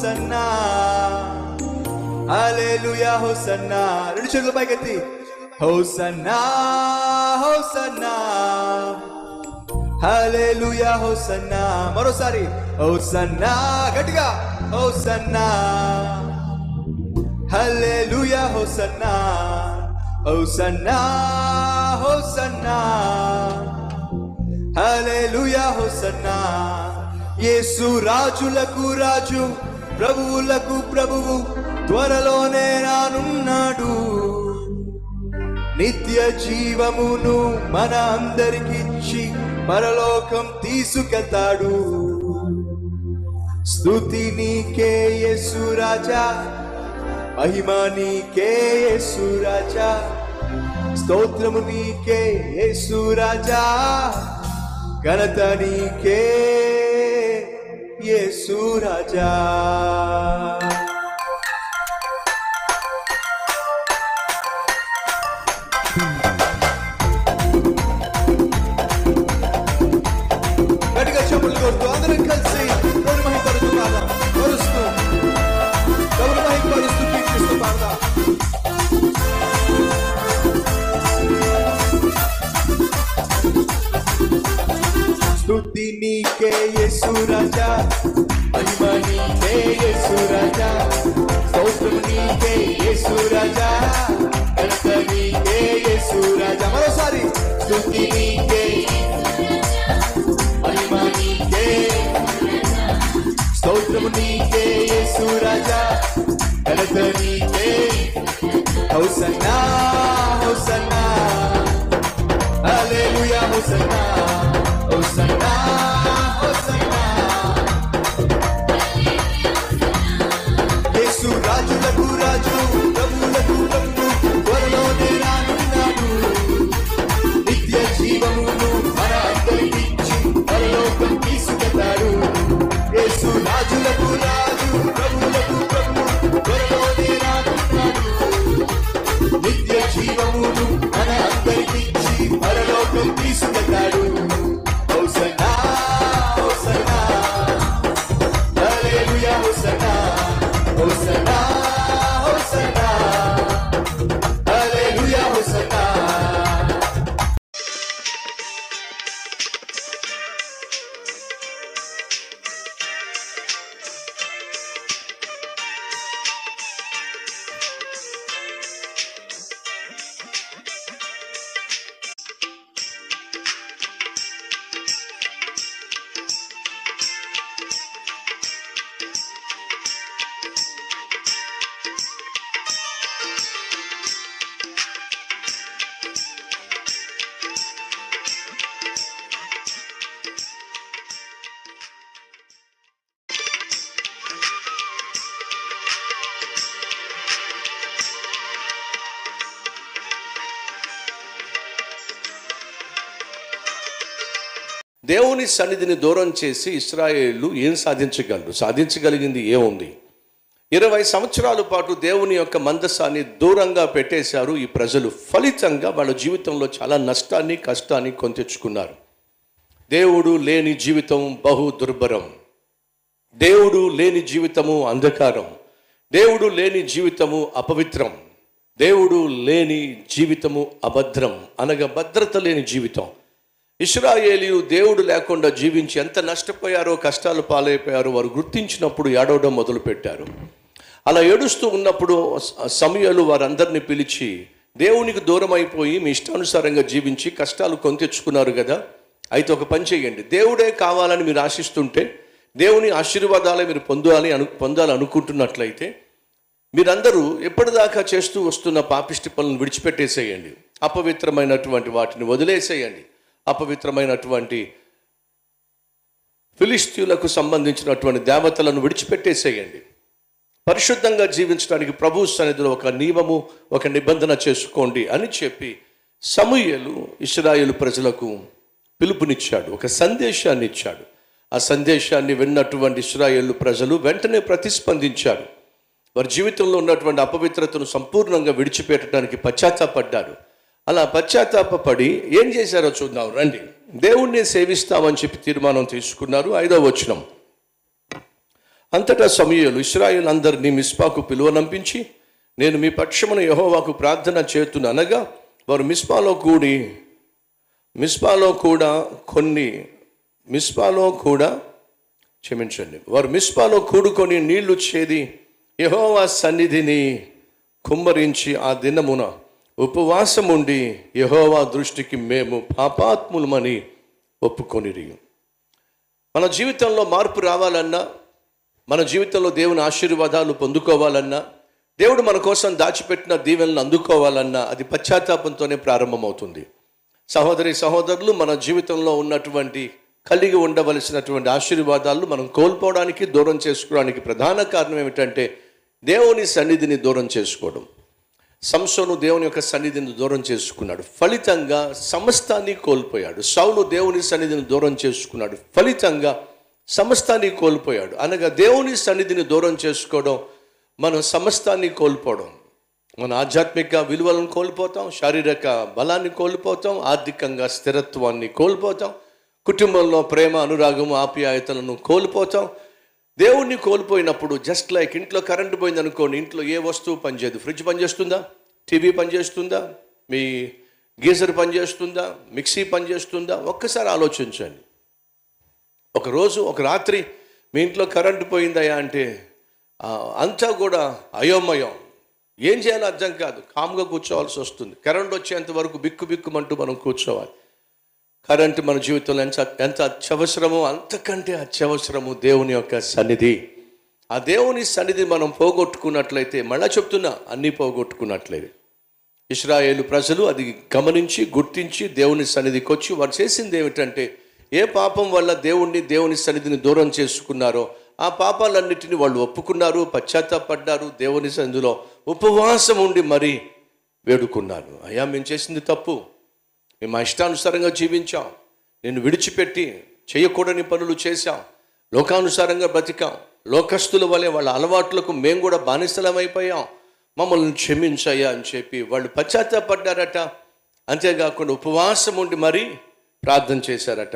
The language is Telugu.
హోసన్నా హల్లెలూయా హోసన్నా. రెండు చేతులు పైకెత్తి హోసన్నా హోసన్నా హల్లెలూయా హోసన్నా. మరోసారి హోసన్నా గట్టిగా హోసన్నా హల్లెలూయా హోసన్నా హోసన్నా హోసన్నా హల్లెలూయా హోసన్నా. యేసు రాజులకు రాజు ప్రభువులకు ప్రభువు త్వరలోనే రానున్నాడు. నిత్య జీవమును మన అందరికిచ్చి పరలోకం తీసుకెళ్తాడు. స్తుతి నీకే యేసు రాజా, మహిమ నీకే యేసు రాజా, స్తోత్రము నీకే యేసు రాజా, ఘనత నీకే యేసు రాజా. గట్టిగా చెప్పులు కొడుతూ అందరం కలిసి దేవుని మహిమపరుస్తూ పాడదాం. పరుస్తూ దేవుని మహిమపరుస్తూ కీర్తిస్తూ పాడదాం. స్తుతి నీకే యేసు రాజా, మహిమ నీకే యేసు రాజా, స్తోత్రం నీకే యేసు రాజా, ఘనత నీకే యేసు రాజా. మరోసారి స్తుతి నీకే మహిమ నీకే స్తోత్రం నీకే యేసు రాజా, ఘనత నీకే. హోసన్నా హోసన్నా హల్లెలూయా హోసన్నా హోసన్నా హోసన్నా. యేసు రాజులకు రాజు ప్రభువులకు ప్రభు త్వరలోనే రానున్నాడు. నిత్య జీవమును మన అందరికిచ్చి పరలోకం తీసుకెళ్తాడు. యేసు రాజులకు రాజు ప్రభువులకు ప్రభు త్వరలోనే రానున్నాడు. నిత్య జీవమును మన అందరికిచ్చి పరలోకం తీసుకెళ్తాడు. హోసన్నా హోసన్నా హల్లెలూయా హోసన్నా హోసన్నా హోసన్నా హల్లెలూయా హోసన్నా. దేవుని సన్నిధిని దూరం చేసి ఇశ్రాయేలు ఏం సాధించగలరు? సాధించగలిగింది ఏముంది? 20 సంవత్సరాల పాటు దేవుని యొక్క మందసాన్ని దూరంగా పెట్టేశారు ఈ ప్రజలు. ఫలితంగా వాళ్ళ జీవితంలో చాలా నష్టాన్ని కష్టాన్ని కొని తెచ్చుకున్నారు. దేవుడు లేని జీవితం బహు దుర్భరం. దేవుడు లేని జీవితము అంధకారం. దేవుడు లేని జీవితము అపవిత్రం. దేవుడు లేని జీవితము అభద్రం, అనగా భద్రత లేని జీవితం. ఇశ్రాయేలీయులు దేవుడు లేకుండా జీవించి ఎంత నష్టపోయారో, కష్టాలు పాలైపోయారో వారు గుర్తించినప్పుడు ఏడవడం మొదలుపెట్టారు. అలా ఏడుస్తూ ఉన్నప్పుడు సమూయేలు వారందరినీ పిలిచి, దేవునికి దూరం అయిపోయి మీ ఇష్టానుసారంగా జీవించి కష్టాలు కొని తెచ్చుకున్నారు కదా, అయితే ఒక పని చేయండి. దేవుడే కావాలని మీరు ఆశిస్తుంటే, దేవుని ఆశీర్వాదాలే మీరు పొందాలనుకుంటున్నట్లయితే మీరందరూ ఎప్పటిదాకా చేస్తూ వస్తున్న పాపిష్టి పనులను విడిచిపెట్టేసేయండి. అపవిత్రమైనటువంటి వాటిని వదిలేసేయండి. అపవిత్రమైనటువంటి ఫిలిష్తీయులకు సంబంధించినటువంటి దేవతలను విడిచిపెట్టేసేయండి. పరిశుద్ధంగా జీవించడానికి ప్రభు సన్నిధిలో ఒక నియమము, ఒక నిబంధన చేసుకోండి అని చెప్పి సమూయేలు ఇశ్రాయేలు ప్రజలకు పిలుపునిచ్చాడు, ఒక సందేశాన్ని ఇచ్చాడు. ఆ సందేశాన్ని విన్నటువంటి ఇశ్రాయేలు ప్రజలు వెంటనే ప్రతిస్పందించారు. వారి జీవితంలో ఉన్నటువంటి అపవిత్రతను సంపూర్ణంగా విడిచిపెట్టడానికి పశ్చాత్తాపడ్డారు. అలా పశ్చాత్తాపడి ఏం చేశారో చూద్దాం రండి. దేవుణ్ణి సేవిస్తామని చెప్పి తీర్మానం తీసుకున్నారు. 5వ వచనం, అంతటా సమూయేలు ఇశ్రాయేలు అందరినీ మిస్పాకు పిలువనంపించి, నేను మీ పక్షమున యెహోవాకు ప్రార్థన చేతును అనగా, వారు మిస్పాలో కూడుకొని నీళ్లు చేది యెహోవా సన్నిధిని కుమ్మరించి ఆ దినమున ఉపవాసముండి యెహోవా దృష్టికి మేము పాపాత్ములమని ఒప్పుకొనిరి. మన జీవితంలో మార్పు రావాలన్నా, మన జీవితంలో దేవుని ఆశీర్వాదాలు పొందుకోవాలన్నా, దేవుడు మన కోసం దాచిపెట్టిన దీవెనలను అందుకోవాలన్నా అది పశ్చాత్తాపంతోనే ప్రారంభమవుతుంది. సహోదరి సహోదరులు, మన జీవితంలో ఉన్నటువంటి కలిగి ఉండవలసినటువంటి ఆశీర్వాదాలు మనం కోల్పోవడానికి, దూరం చేసుకోవడానికి ప్రధాన కారణం ఏమిటంటే దేవుని సన్నిధిని దూరం చేసుకోవడం. సంసోను దేవుని యొక్క సన్నిధిని దూరం చేసుకున్నాడు, ఫలితంగా సమస్తాన్ని కోల్పోయాడు. సౌలు దేవుని సన్నిధిని దూరం చేసుకున్నాడు, ఫలితంగా సమస్తాన్ని కోల్పోయాడు. అనగా దేవుని సన్నిధిని దూరం చేసుకోవడం మనం సమస్తాన్ని కోల్పోవడం. మన ఆధ్యాత్మిక విలువలను కోల్పోతాం, శారీరక బలాన్ని కోల్పోతాం, ఆర్థికంగా స్థిరత్వాన్ని కోల్పోతాం, కుటుంబంలో ప్రేమ, అనురాగము, ఆప్యాయతలను కోల్పోతాం. దేవుణ్ణి కోల్పోయినప్పుడు జస్ట్ లైక్ ఇంట్లో కరెంటు పోయింది అనుకోండి, ఇంట్లో ఏ వస్తువు పనిచేయదు. ఫ్రిడ్జ్ పనిచేస్తుందా? టీవీ పనిచేస్తుందా? మీ గీజర్ పనిచేస్తుందా? మిక్సీ పనిచేస్తుందా? ఒక్కసారి ఆలోచించండి. ఒక రాత్రి మీ ఇంట్లో కరెంటు పోయిందయా అంటే అంతా కూడా అయోమయం, ఏం చేయాలో అర్థం కాదు, కామ్గా కూర్చోవాల్సి వస్తుంది. కరెంట్ వచ్చేంత వరకు బిక్కుమంటూ మనం కూర్చోవాలి. కరెంటు మన జీవితంలో ఎంత అత్యవసరమో అంతకంటే అత్యవసరము దేవుని యొక్క సన్నిధి. ఆ దేవుని సన్నిధి మనం పోగొట్టుకున్నట్లయితే, మళ్ళా చెప్తున్నా, అన్నీ పోగొట్టుకున్నట్లయితే. ఇశ్రాయేలు ప్రజలు అది గమనించి గుర్తించి దేవుని సన్నిధికి వచ్చి వారు చేసింది ఏమిటంటే, ఏ పాపం వల్ల దేవుని సన్నిధిని దూరం చేసుకున్నారో ఆ పాపాలన్నిటిని వాళ్ళు ఒప్పుకున్నారు, పశ్చాత్తాపడ్డారు, దేవుని సన్నిధిలో ఉపవాసం ఉండి మరీ వేడుకున్నారు. అయ్యా, మేము చేసింది తప్పు, మేము మా ఇష్టానుసారంగా జీవించాం, నేను విడిచిపెట్టి చేయకూడని పనులు చేశాం, లోకానుసారంగా బ్రతికాం, లోకస్తుల వలె వాళ్ళ అలవాట్లకు మేము కూడా బానిసలమైపోయాం, మమ్మల్ని క్షమించయ్యా అని చెప్పి వాళ్ళు పశ్చాత్తాపడ్డారట. అంతేకాకుండా ఉపవాసం ఉండి మరీ ప్రార్థన చేశారట.